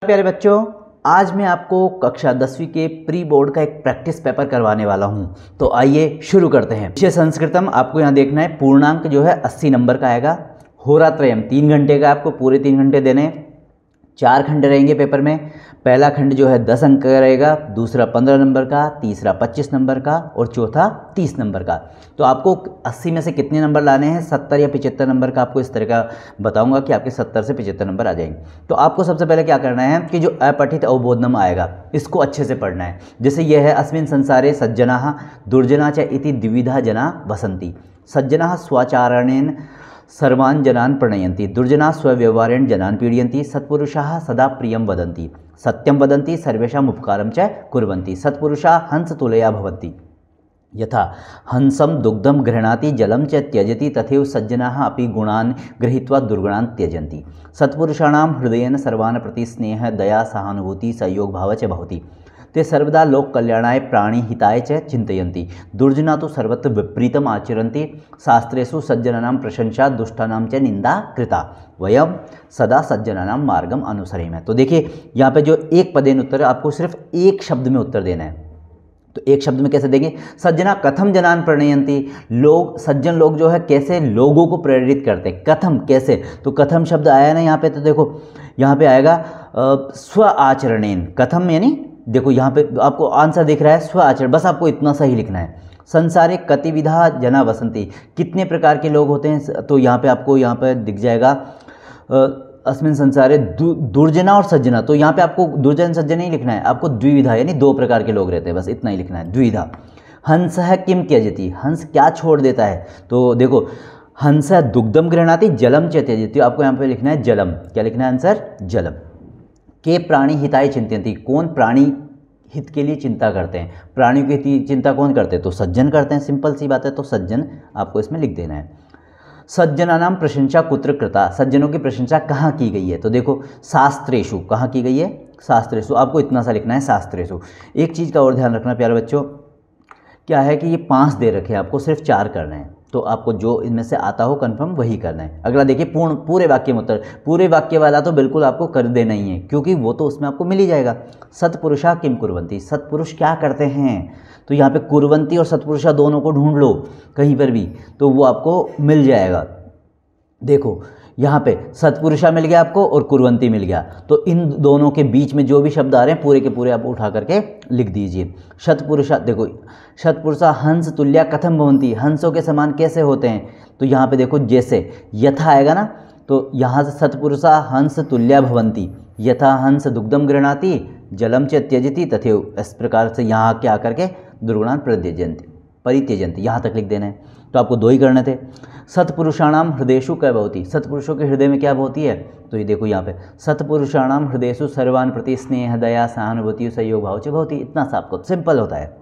प्यारे बच्चों, आज मैं आपको कक्षा 10वीं के प्री बोर्ड का एक प्रैक्टिस पेपर करवाने वाला हूं। तो आइए शुरू करते हैं। विषय संस्कृतम आपको यहां देखना है। पूर्णांक जो है 80 नंबर का आएगा। होरात्रयम 3 घंटे का, आपको पूरे 3 घंटे देने हैं। 4 खंड रहेंगे पेपर में। पहला खंड जो है 10 अंक का रहेगा, दूसरा 15 नंबर का, तीसरा 25 नंबर का और चौथा 30 नंबर का। तो आपको 80 में से कितने नंबर लाने हैं, 70 या 75 नंबर का आपको इस तरह का बताऊंगा कि आपके 70 से 75 नंबर आ जाएंगे। तो आपको सबसे पहले क्या करना है कि जो अपठित अवबोधनम आएगा इसको अच्छे से पढ़ना है। जैसे यह है, अस्मिन् संसारे सज्जनाः दुर्जना च इति द्विविधा जना वसन्ति। सज्जनाः स्वाचारणेन सर्वान् जनान् प्रणयन्ति, दुर्जना स्वव्यवहारेण जनान् पीडयन्ति, सत्पुरुषाः सदा प्रियं वदन्ति, सत्यं वदन्ति, सर्वेषाम् उपकारं च कुर्वन्ति, सत्पुरुषाः हंसतुल्या भवन्ति। यथा हंसं दुग्धं गृह्णाति जलं च त्यजति, तथैव सज्जनाः अपि गुणान् गृहीत्वा दुर्गुणान् त्यजन्ति। सत्पुरुषाणां हृदयेन सर्वान् प्रति स्नेह दया सहानुभूति सहयोग भाव च भवति। ते सर्वदा लोक कल्याणाय प्राणिहिताय च चिन्तयन्ति, दुर्जना तो सर्वत्र विपरीतम् आचरन्ति। शास्त्रेषु सज्जनानां प्रशंसा दुष्टानां च निंदा कृता, वयं सदा सज्जनानां मार्गम अनुसरेम। तो देखिए यहाँ पे जो एक पदेन उत्तर है, आपको सिर्फ एक शब्द में उत्तर देना है। तो एक शब्द में कैसे देंगे, सज्जना कथम जनान प्रणयन्ति। लोग, सज्जन लोग जो है कैसे लोगों को प्रेरित करते हैं। कथम कैसे, तो कथम शब्द आया ना यहाँ पे, तो देखो यहाँ पे आएगा स्व आचरणेन। कथम यानी देखो यहाँ पे आपको आंसर दिख रहा है स्व आचरण, बस आपको इतना सही लिखना है। संसारे कतिविधा जना वसंती, कितने प्रकार के लोग होते हैं, तो यहाँ पे आपको यहाँ पे दिख जाएगा अस्मिन् संसारे दुर्जना और सज्जना। तो यहाँ पे आपको दुर्जन सज्जन नहीं लिखना है, आपको द्विविधा यानी 2 प्रकार के लोग रहते हैं, बस इतना ही लिखना है, द्विविधा। हंस है किम त्यजति, हंस क्या छोड़ देता है, तो देखो हंस दुग्धम गृह्णाति जलम च त्यजति, आपको यहाँ पे लिखना है जलम। क्या लिखना है आंसर, जलम। के प्राणी हिताय चिंतयन्ति, कौन प्राणी हित के लिए चिंता करते हैं, प्राणियों की चिंता कौन करते हैं, तो सज्जन करते हैं, सिंपल सी बात है। तो सज्जन आपको इसमें लिख देना है। सज्जनानां प्रशंसा कुत्र कृता, सज्जनों की प्रशंसा कहाँ की गई है, तो देखो शास्त्रेषु, कहाँ की गई है, शास्त्रेषु। आपको इतना सा लिखना है शास्त्रेषु। एक चीज़ का और ध्यान रखना प्यारे बच्चों, क्या है कि ये 5 दे रखे हैं, आपको सिर्फ 4 करने हैं। तो आपको जो इनमें से आता हो कंफर्म वही करना है। अगला देखिए पूरे वाक्य में उत्तर। पूरे वाक्य वाला तो बिल्कुल आपको कर देना ही है, क्योंकि वो तो उसमें आपको मिल ही जाएगा। सत्पुरुषा किम कुर्वन्ति, सत्पुरुष क्या करते हैं, तो यहाँ पे कुर्वन्ति और सत्पुरुषा दोनों को ढूंढ लो कहीं पर भी, तो वो आपको मिल जाएगा। देखो यहाँ पे सत्पुरुषा मिल गया आपको और कुर्वन्ति मिल गया, तो इन दोनों के बीच में जो भी शब्द आ रहे हैं पूरे के पूरे आप उठा करके लिख दीजिए। शतपुरुषा, देखो शतपुरुषा हंस तुल्या कथम भवन्ति, हंसों के समान कैसे होते हैं, तो यहाँ पे देखो जैसे यथा आएगा ना, तो यहाँ से सतपुरुषा हंस तुल्या भवन्ति, यथा हंस दुग्धम गृह्णाति जलम च त्यजति, तथैव इस प्रकार से यहाँ के आकर के दुर्गुणान् परित्यजन्ति, यहाँ तक लिख देना है। तो आपको 2 ही करने थे। सत्पुरुषाणाम हृदयेषु क्या भवति, सत्पुरुषों के हृदय में क्या होती है, तो ये देखो यहाँ पे सत्पुरुषाणाम हृदयेषु सर्वान् प्रति स्नेह दया सहानुभूति सहयोग भाव च भवति। इतना सा आपको सिंपल होता है।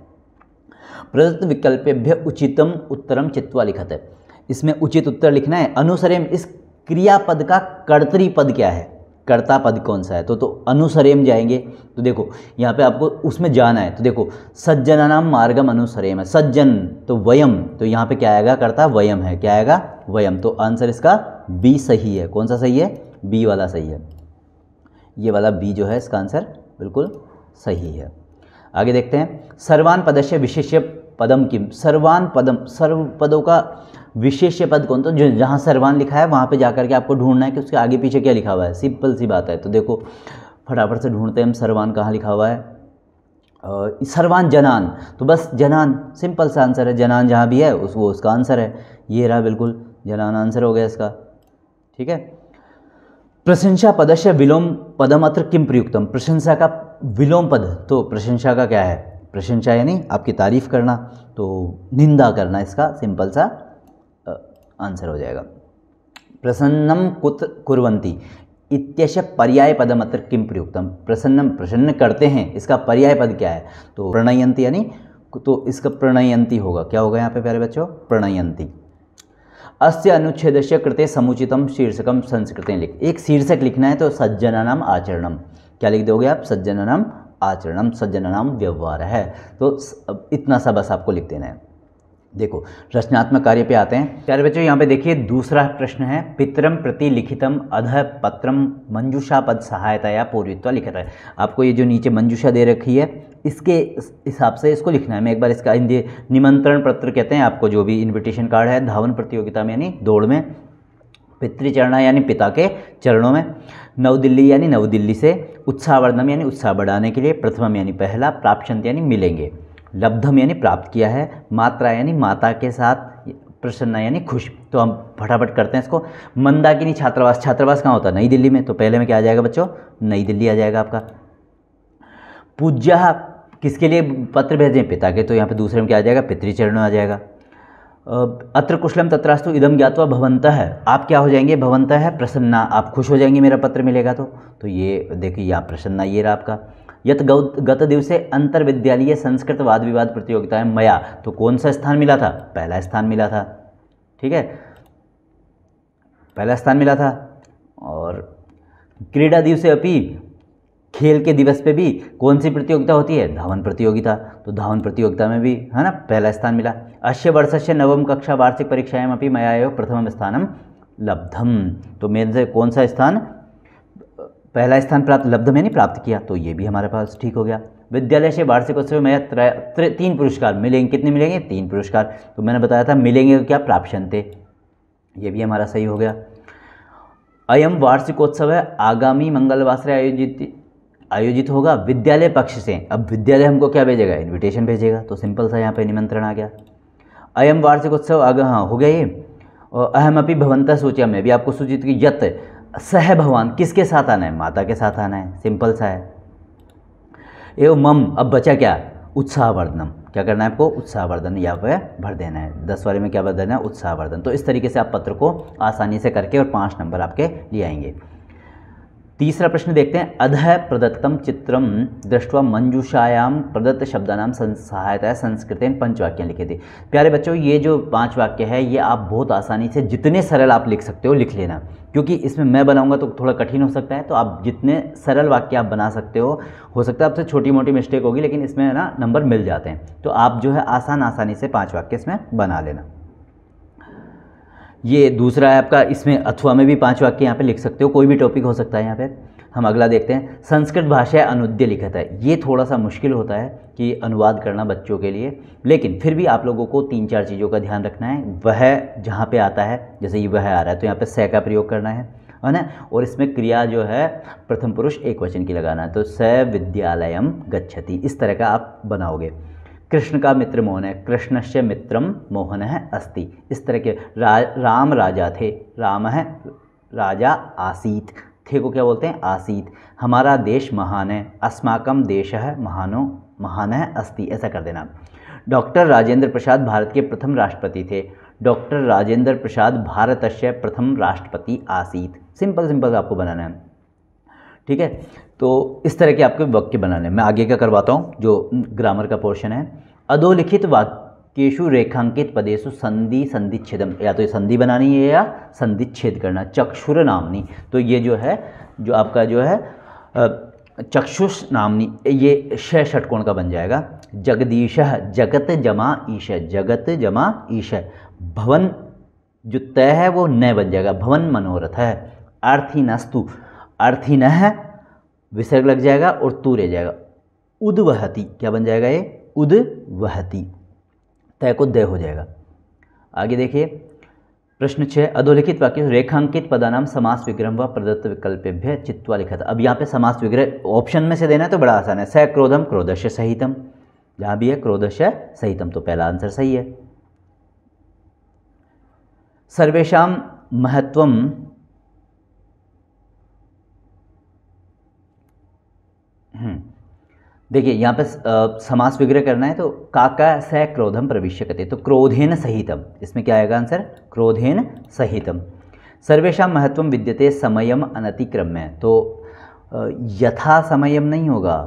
प्रदत्त विकल्पेभ्य उचितम उत्तरम चित्वा लिखत है, इसमें उचित उत्तर लिखना है। अनुसरेम, इस क्रियापद का कर्तरी पद क्या है, कर्ता पद कौन सा है, तो अनुसरेम जाएंगे। तो देखो यहाँ पे आपको उसमें जाना है, तो देखो सज्जनानां मार्गम अनुसरेम है, सज्जन तो वयम, तो यहाँ पे क्या आएगा, कर्ता वयम है, क्या आएगा वयम। तो आंसर इसका बी सही है। कौन सा सही है, बी वाला सही है, ये वाला बी जो है इसका आंसर बिल्कुल सही है। आगे देखते हैं। सर्वान पदस्य विशेष्य पदम किम, सर्वान पदम, सर्व पदों का विशेष्य पद कौन, तो जो जहाँ सर्वान लिखा है वहाँ पे जाकर के आपको ढूंढना है कि उसके आगे पीछे क्या लिखा हुआ है, सिंपल सी बात है। तो देखो फटाफट से ढूंढते हैं हम, सर्वान कहाँ लिखा हुआ है, सर्वान जनान, तो बस जनान सिंपल सा आंसर है, जनान जहाँ भी है वो उसका आंसर है, ये रहा बिल्कुल जनान आंसर हो गया इसका, ठीक है। प्रशंसा पदस्य विलोम पदम अत्र किम प्रयुक्तम, प्रशंसा का विलोम पद, तो प्रशंसा का क्या है, प्रशंसा यानी आपकी तारीफ करना, तो निंदा करना इसका सिंपल सा आंसर हो जाएगा। प्रसन्नम कुत कुर्वन्ति इत्यस्य पर्याय पदम अत्र किम प्रयुक्तम, प्रसन्नम प्रसन्न करते हैं, इसका पर्याय पद क्या है, तो प्रणयन्ति यानी, तो इसका प्रणयन्ति होगा, क्या होगा यहाँ पे प्यारे बच्चों, प्रणयन्ति। अस्य अनुच्छेदस्य कृते समुचितम शीर्षकम संस्कृतेन लिख, एक शीर्षक लिखना है, तो सज्जनानाम आचरणम, क्या लिख दोगे आप, सज्जनानाम आचरणम, सज्जनानाम व्यवहार है, तो इतना सा बस आपको लिख देना है। देखो रचनात्मक कार्य पे आते हैं प्यारे बच्चों। यहाँ पे देखिए दूसरा प्रश्न है, पितरम प्रति लिखितम अधः पत्रम मंजूषा पद सहायता या पूर्वित्वा लिखित है। आपको ये जो नीचे मंजूषा दे रखी है इसके हिसाब से इसको लिखना है। मैं एक बार इसका हिंदी निमंत्रण पत्र कहते हैं आपको, जो भी इन्विटेशन कार्ड है धावन प्रतियोगिता में यानी दौड़ में, पितृचरणा यानी पिता के चरणों में, नव दिल्ली यानी नव दिल्ली से, उत्साहवर्धनम यानी उत्साह बढ़ाने के लिए, प्रथमम यानी पहला, प्राप्शंत यानी मिलेंगे, लब्धम यानी प्राप्त किया है, मात्रा यानी माता के साथ, प्रसन्ना यानी खुश। तो हम फटाफट करते हैं इसको। मंदाकिनी छात्रावास, छात्रावास कहाँ होता है? नई दिल्ली में। तो पहले में क्या आ जाएगा बच्चों? नई दिल्ली आ जाएगा आपका। पूज्य किसके लिए पत्र भेजें? पिता के। तो यहाँ पे दूसरे में क्या आ जाएगा? पितृचरण आ जाएगा। अत्र कुशलम तत्रास्तु इदम ज्ञात्वा भवन्तः, आप क्या हो जाएंगे? भवन्तः है प्रसन्ना, आप खुश हो जाएंगे मेरा पत्र मिलेगा तो ये देखिए यहाँ प्रसन्ना ये रहा आपका। यत गत दिवसे अंतर विद्यालय संस्कृत वाद विवाद प्रतियोगिता में मया, तो कौन सा स्थान मिला था? पहला स्थान मिला था। ठीक है, पहला स्थान मिला था। और क्रीडा दिवसे अपि, खेल के दिवस पे भी कौन सी प्रतियोगिता होती है? धावन प्रतियोगिता। तो धावन प्रतियोगिता में भी है ना पहला स्थान मिला। अस्य वर्षस्य नवम कक्षा वार्षिक परीक्षायाम अपि मया एव प्रथमम स्थानम लब्धम, तो मेरे से कौन सा स्थान? पहला स्थान प्राप्त, लब्धम यानी प्राप्त किया। तो ये भी हमारे पास ठीक हो गया। विद्यालय से वार्षिकोत्सव में 3 पुरस्कार मिलेंगे। कितने मिलेंगे? 3 पुरस्कार। तो मैंने बताया था मिलेंगे क्या? प्राप्शन्ते। ये भी हमारा सही हो गया। अयम वार्षिकोत्सव है आगामी मंगलवासरे आयोजित होगा विद्यालय पक्ष से। अब विद्यालय हमको क्या भेजेगा? इन्विटेशन भेजेगा। तो सिंपल सा यहाँ पे निमंत्रण आ गया। अयम वार्षिकोत्सव हाँ हो गया ये। और अहम अपि भवन्तः सूच्या, मैं भी आपको सूचित की। यत सह भगवान, किसके साथ आना है? माता के साथ आना है। सिंपल सा है। एवं मम, अब बचा क्या? उत्साहवर्धनम। क्या करना है आपको? उत्साहवर्धन यहाँ पे भर देना है। 10 वाले में क्या भर देना है? उत्साहवर्धन। तो इस तरीके से आप पत्र को आसानी से करके और 5 नंबर आपके लिए आएंगे। तीसरा प्रश्न देखते हैं। अधः प्रदत्तम चित्रम दृष्ट्वा मंजूषायाम प्रदत्त शब्दानाम सहायता संस्कृतेन 5 वाक्य लिखे थे। प्यारे बच्चों ये जो 5 वाक्य है ये आप बहुत आसानी से जितने सरल आप लिख सकते हो लिख लेना, क्योंकि इसमें मैं बनाऊंगा तो थोड़ा कठिन हो सकता है। तो आप जितने सरल वाक्य आप बना सकते हो सकता है आपसे छोटी मोटी मिस्टेक होगी, लेकिन इसमें ना नंबर मिल जाते हैं। तो आप जो है आसानी से 5 वाक्य इसमें बना लेना। ये दूसरा है आपका, इसमें अथवा में भी 5 वाक्य यहाँ पे लिख सकते हो, कोई भी टॉपिक हो सकता है यहाँ पे। हम अगला देखते हैं। संस्कृत भाषा अनुद्य लिखित है। ये थोड़ा सा मुश्किल होता है कि अनुवाद करना बच्चों के लिए, लेकिन फिर भी आप लोगों को 3-4 चीज़ों का ध्यान रखना है। वह जहाँ पे आता है, जैसे ये वह आ रहा है तो यहाँ पे स का प्रयोग करना है ना। और इसमें क्रिया जो है प्रथम पुरुष एक वचन की लगाना है। तो स विद्यालयम गच्छति, इस तरह का आप बनाओगे। कृष्ण का मित्र मोहन है, कृष्णस्य मित्रम मोहन है अस्ति। इस तरह के राम राजा थे, राम है राजा आसीत, थे को क्या बोलते हैं? आसीत। हमारा देश महान है, अस्माकम देश है महान है अस्ति। ऐसा कर देना। डॉक्टर राजेंद्र प्रसाद भारत के प्रथम राष्ट्रपति थे, डॉक्टर राजेंद्र प्रसाद भारतस्य प्रथम राष्ट्रपति आसीत। सिंपल आपको बनाना है। ठीक है, तो इस तरह के आपके वाक्य बनाने। मैं आगे का करवाता हूँ जो ग्रामर का पोर्शन है। अधोलिखित वाक्येषु रेखांकित पदेषु संधि संधिच्छेदम, या तो ये संधि बनानी है या संधिच्छेद करना। चक्षुर नामनी, तो ये जो है जो आपका जो है चक्षुष नामनी, ये षटकोण का बन जाएगा। जगदीश, जगत जमा ईश, जगत जमा ईश। भवन जो तय है वो न बन जाएगा, भवन मनोरथ है। अर्थीनस्तु, अर्थीन है विसर्ग लग जाएगा और तू रह जाएगा। उद्वहति, क्या बन जाएगा ये? उद्वहति, तय को दय हो जाएगा। आगे देखिए प्रश्न 6। अधोलिखित वाक्य रेखांकित पदानाम समास विग्रह व प्रदत्त विकल्पेभ्य चित्वा लिखा था। अब यहाँ पे समास विग्रह ऑप्शन में से देना है तो बड़ा आसान है। स क्रोधम क्रोधस्य सहितम, जहाँ भी है क्रोधस्य सहितम, तो पहला आंसर सही है। सर्वेषां महत्वम, देखिए यहाँ पे समास विग्रह करना है तो काका स क्रोधम प्रविश्यते, तो क्रोधेन सहितम, इसमें क्या आएगा आंसर? क्रोधेन सहितम। सर्वेषां महत्वम विद्यते समयम अनतिक्रम्य, तो यथा समयम नहीं होगा,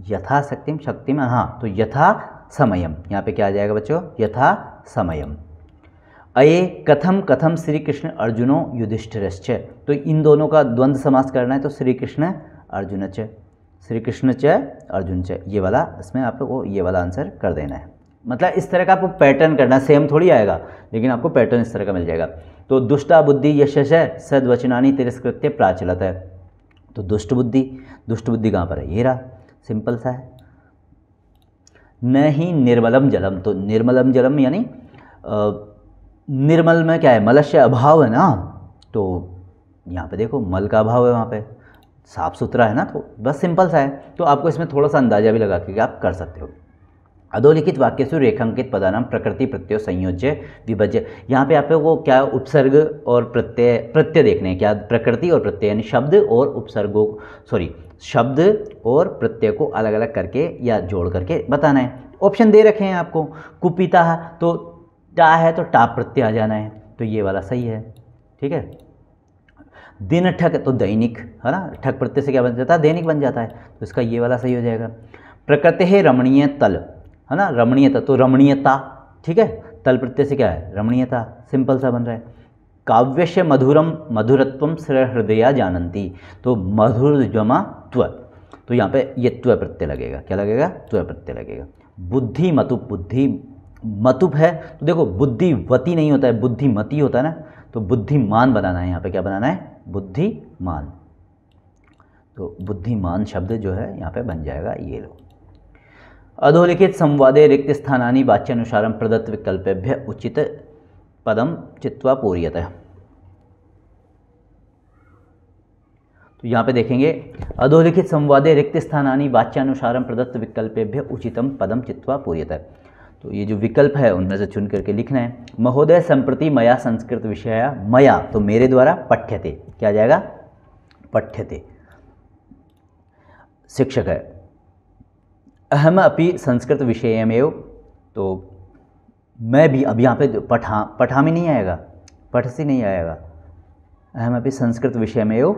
यथा शक्तिम, हाँ, तो यथा समयम, यहाँ पे क्या आ जाएगा बच्चों? यथा समयम। अये कथम श्री कृष्ण अर्जुनो युधिष्ठिरश्च, तो इन दोनों का द्वंद्व समास करना है। तो श्री कृष्ण अर्जुन च, श्री कृष्ण च अर्जुन च, ये वाला इसमें आपको ये वाला आंसर कर देना है। मतलब इस तरह का आपको पैटर्न करना, सेम थोड़ी आएगा, लेकिन आपको पैटर्न इस तरह का मिल जाएगा। तो दुष्टा बुद्धि यशश है, सद्वचनानि तिरस्कृत्य प्राचलत है। तो दुष्ट बुद्धि कहाँ पर है, ये रहा, सिंपल सा है। न ही निर्मलम जलम, तो निर्मलम जलम यानी निर्मल में क्या है, मलस्य अभाव है ना, तो यहाँ पे देखो मल का अभाव है, वहाँ पे साफ सुथरा है ना, तो बस सिंपल सा है। तो आपको इसमें थोड़ा सा अंदाजा भी लगा के आप कर सकते हो। अधोलिखित वाक्यसु रेखांकित पदानाम प्रकृति प्रत्यय संयोज्य विभज्य, यहाँ पे आपको क्या उपसर्ग और प्रत्यय देखने हैं, क्या प्रकृति और प्रत्यय यानी शब्द और उपसर्गों, शब्द और प्रत्यय को अलग अलग करके या जोड़ करके बताना है। ऑप्शन दे रखे हैं आपको, कुपिता है तो टा है तो टा प्रत्यय आ जाना है, तो ये वाला सही है, ठीक है। दिन ठक तो दैनिक है ना, ठक प्रत्यय से क्या बन जाता है, दैनिक बन जाता है, तो इसका ये वाला सही हो जाएगा। प्रकृति है रमणीय तल है ना, रमणीयता तो रमणीयता, ठीक है, तल प्रत्यय से क्या है, रमणीयता, सिंपल सा बन रहा है। काव्यस्य मधुरम मधुरत्वम हृदया जानन्ति, तो मधुर जमा त्व, तो यहाँ पे ये त्व प्रत्यय लगेगा, क्या लगेगा, त्व प्रत्यय लगेगा। बुद्धि मतुप, बुद्धि मतुप है तो देखो बुद्धिवती नहीं होता है, बुद्धिमती होता है ना, तो बुद्धिमान बनाना है, यहाँ पे क्या बनाना है, बुद्धिमान, तो बुद्धिमान शब्द जो है यहाँ पे बन जाएगा, ये लो। अधोलिखित संवादे रिक्त स्थानानि वाच्यानुसारम प्रदत्त विकल्पेभ्य उचित पदम चित्वा पूर्यतः, तो यहाँ पे देखेंगे अधोलिखित संवादे रिक्त स्थानानि वाच्यानुसारम प्रदत्त विकल्पेभ्य उचितम पदम चित्वा पूर्यतः, तो ये जो विकल्प है उनमें से चुन करके लिखना है। महोदय संप्रति मया संस्कृत विषय, मया तो मेरे द्वारा, पठ्यते क्या जाएगा, पठ्यते शिक्षक है। अहम अपि संस्कृत विषयमेव, तो मैं भी, अब यहाँ पे पठामी नहीं आएगा, पठसी नहीं आएगा, अहम अपि संस्कृत विषयमेव,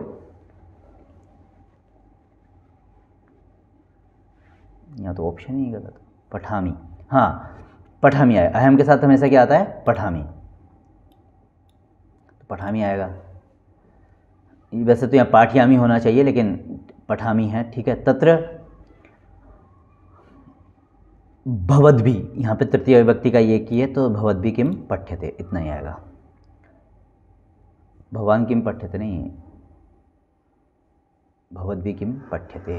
यहाँ तो ऑप्शन ही गलत, पठामी, हाँ पठामी आएगा, अहम के साथ हमेशा क्या आता है, पठामी, तो पठामी आएगा। वैसे तो यहाँ पाठयामी होना चाहिए लेकिन पठामी है, ठीक है। तत्र भवद्भि, यहाँ पे तृतीय विभक्ति का ये की है, तो भवद्भि किम पठ्यते, इतना ही आएगा, भगवान किम पठ्यते नहीं, भवद्भि किम पठ्यते।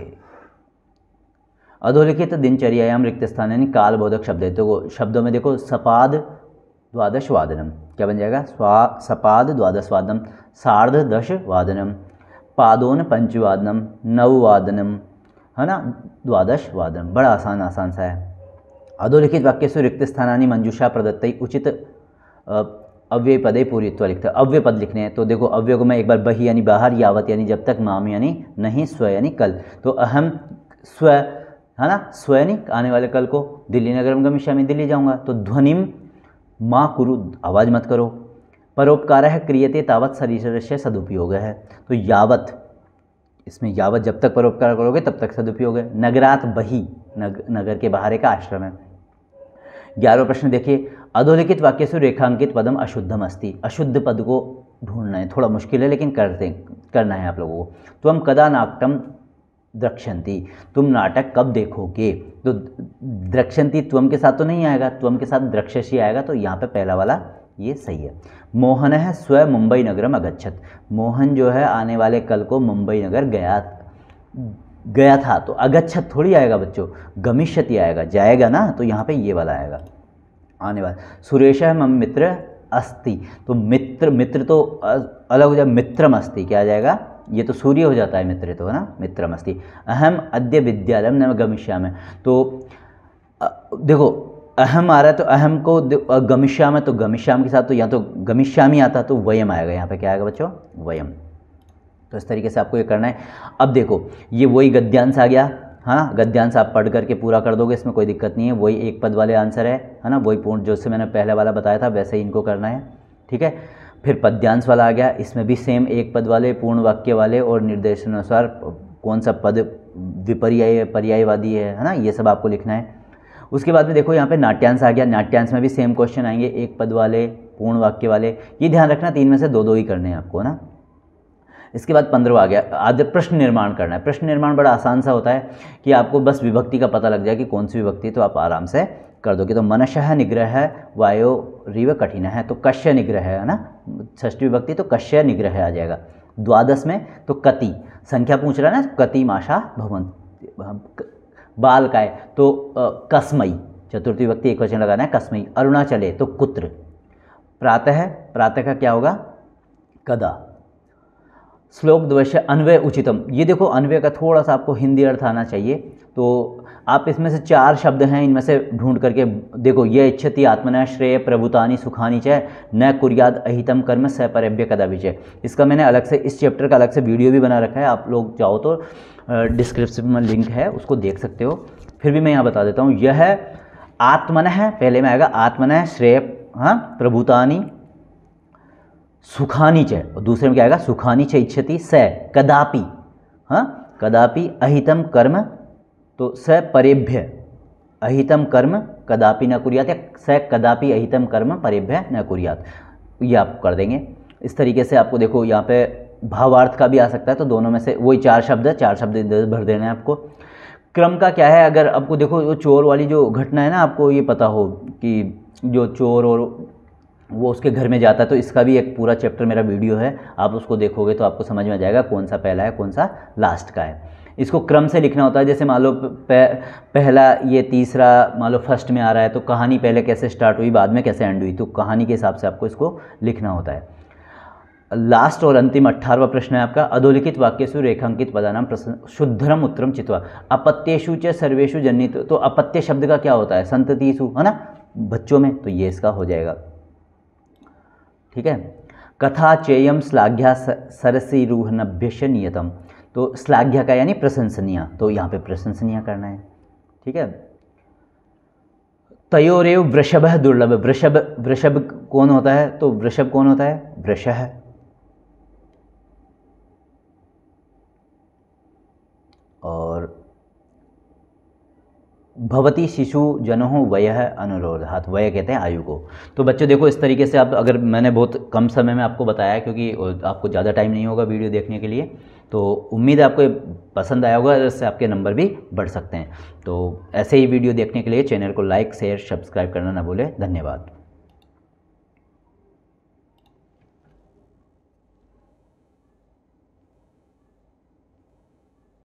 अधोलिखित दिनचर्यायाम रिक्त स्थान यानी कालबोधक शब्द है, तो शब्दों में देखो सपाद द्वादश वादनम, क्या बन जाएगा, सपाद द्वादश वादनम, सार्ध दश वादनम, पादोन पंचवादनम, नववादनम है ना, द्वादश वादनम, बड़ा आसान सा है। अधोलिखित वाक्यसु रिक्त स्थानानि मंजूषा प्रदत्तै उचित अव्यय पदे पूर्यत्वा लिखता है, अव्यय पद लिखने हैं, तो देखो अव्यय को मैं एक बार बही यानी बाहर, यावत यानी जब तक, माम यानी नहीं, स्व यानी कल, तो अहम स्व है ना, स्व यानी आने वाले कल को, दिल्ली नगरम गमिष्यामि, दिल्ली जाऊंगा, तो ध्वनिम माँ कुरु, आवाज़ मत करो। परोपकार है क्रियते तावत शरीरस्य सदुपयोग है, तो यावत, इसमें यावत जब तक परोपकार करोगे तब तक सदुपयोग है। नगरात बही, नगर के बाहर एक आश्रम है। 11वां प्रश्न देखिए, अधोलिखित वाक्यसु रेखांकित पदम अशुद्धम अस्ति, अशुद्ध पद को ढूंढना है, थोड़ा मुश्किल है लेकिन करना है आप लोगों को। त्वम कदा नाट्यम द्रक्ष्यन्ति, तुम नाटक कब देखोगे, तो द्रक्ष्यन्ति त्वम के साथ तो नहीं आएगा, त्वम के साथ द्रक्ष्यसि आएगा, तो यहाँ पे पहला वाला ये सही है। मोहन है स्व मुंबई नगरम अगच्छत, मोहन जो है आने वाले कल को मुंबई नगर गया था, तो अगच्छत थोड़ी आएगा बच्चों, गमिष्यति आएगा, जाएगा ना, तो यहाँ पे ये वाला आएगा आने वाला। सुरेश है मम मित्र अस्ति, तो मित्र तो अलग हो जाए, मित्रम अस्ति क्या आ जाएगा, ये तो सूर्य हो जाता है, मित्र तो है ना, मित्रम अस्ति। अहम अद्य विद्यालयम न गमिष्यामि, तो देखो अहम आ रहा है तो अहम को गमिष्यामि, तो गमिष्यामि के साथ तो या तो गमिष्यामि आता तो वयम आएगा, यहाँ पे क्या आएगा बच्चों, वयम। तो इस तरीके से आपको ये करना है। अब देखो ये वही गद्यांश आ गया, हाँ गद्यांश आप पढ़ करके पूरा कर दोगे, इसमें कोई दिक्कत नहीं है, वही एक पद वाले आंसर है ना, वही पूर्ण जो से मैंने पहले वाला बताया था वैसे ही इनको करना है, ठीक है। फिर पद्यांश वाला आ गया, इसमें भी सेम एक पद वाले, पूर्ण वाक्य वाले और निर्देशानुसार कौन सा पद विपर्याय पर्यायवादी है ना, ये सब आपको लिखना है। उसके बाद में देखो यहाँ पे नाट्यांश आ गया, नाट्यांश में भी सेम क्वेश्चन आएंगे, एक पद वाले, पूर्ण वाक्य वाले, ये ध्यान रखना 3 में से 2 ही करने हैं आपको ना। इसके बाद 15 आ गया, आगे प्रश्न निर्माण करना है। प्रश्न निर्माण बड़ा आसान सा होता है कि आपको बस विभक्ति का पता लग जाए कि कौन सी विभक्ति, तो आप आराम से कर दोगे तो मनशः निग्रह वायोरिव कठिन है, तो कश्य निग्रह है ना, षष्ठी विभक्ति तो कश्य निग्रह आ जाएगा। द्वादश में तो कति, संख्या पूछ रहा है ना, कति माशा भवन्ति, बाल काय तो कस्मई, चतुर्थी विभक्ति एक वचन लगाना है कस्मई। अरुणाचले तो कुत्र। प्रातः, प्रातः का क्या होगा, कदा। श्लोक द्वय अन्वय उचितम, ये देखो अन्वय का थोड़ा सा आपको हिंदी अर्थ आना चाहिए, तो आप इसमें से 4 शब्द हैं, इनमें से ढूंढ करके देखो। ये इच्छति आत्मना श्रेय प्रभुतानि सुखानि च न कुर्याद अहितम कर्म सपरेभ्य कदापि च। इसका मैंने अलग से, इस चैप्टर का अलग से वीडियो भी बना रखा है, आप लोग चाहो तो डिस्क्रिप्शन में लिंक है, उसको देख सकते हो। फिर भी मैं यहाँ बता देता हूँ, यह आत्मनः पहले में आएगा, आत्मनः श्रेय, हाँ, प्रभुतानि सुखानि च, और दूसरे में क्या आएगा, सुखानि च इच्छति स कदापि, हाँ, कदापि अहितम कर्म, तो स परेभ्य अहितम कर्म कदापि न कुर्यात, या स कदापि अहितम कर्म परेभ्य न कुर्यात, ये आप कर देंगे। इस तरीके से आपको देखो यहाँ पे भावार्थ का भी आ सकता है, तो दोनों में से वही 4 शब्द है, 4 शब्द इधर भर देना है आपको। क्रम का क्या है, अगर आपको देखो वो चोर वाली जो घटना है ना, आपको ये पता हो कि जो चोर और वो उसके घर में जाता है, तो इसका भी एक पूरा चैप्टर मेरा वीडियो है, आप उसको देखोगे तो आपको समझ में आ जाएगा कौन सा पहला है कौन सा लास्ट का है। इसको क्रम से लिखना होता है, जैसे मान लो पहला ये तीसरा मान लो फर्स्ट में आ रहा है, तो कहानी पहले कैसे स्टार्ट हुई बाद में कैसे एंड हुई, तो कहानी के हिसाब से आपको इसको लिखना होता है। लास्ट और अंतिम 18वां प्रश्न है आपका, अधोलिखित वाक्येषु रेखांकित पदानाम प्रश्न शुद्धरम उत्तरम चित्वा अपत्येषु च सर्वेषु जनित, तो अपत्य शब्द का क्या होता है, संततिषु, है ना, बच्चों में, तो ये इसका हो जाएगा। ठीक है। कथा चेयम श्लाघ्या सरसीरूहनभ्यश नियतम, तो श्लाघ्या का यानी प्रशंसनीय, तो यहाँ पे प्रशंसनीय करना है। ठीक है। तयोरेव वृषभ दुर्लभ, वृषभ, वृषभ कौन होता है, तो वृषभ कौन होता है, वृष है। और भवती शिशु जनों वयः अनुरोधात्, वय कहते हैं आयु को। तो बच्चों देखो इस तरीके से आप, अगर मैंने बहुत कम समय में आपको बताया क्योंकि आपको ज़्यादा टाइम नहीं होगा वीडियो देखने के लिए, तो उम्मीद है आपको ये पसंद आया होगा, इससे आपके नंबर भी बढ़ सकते हैं। तो ऐसे ही वीडियो देखने के लिए चैनल को लाइक शेयर सब्सक्राइब करना ना भूलें। धन्यवाद।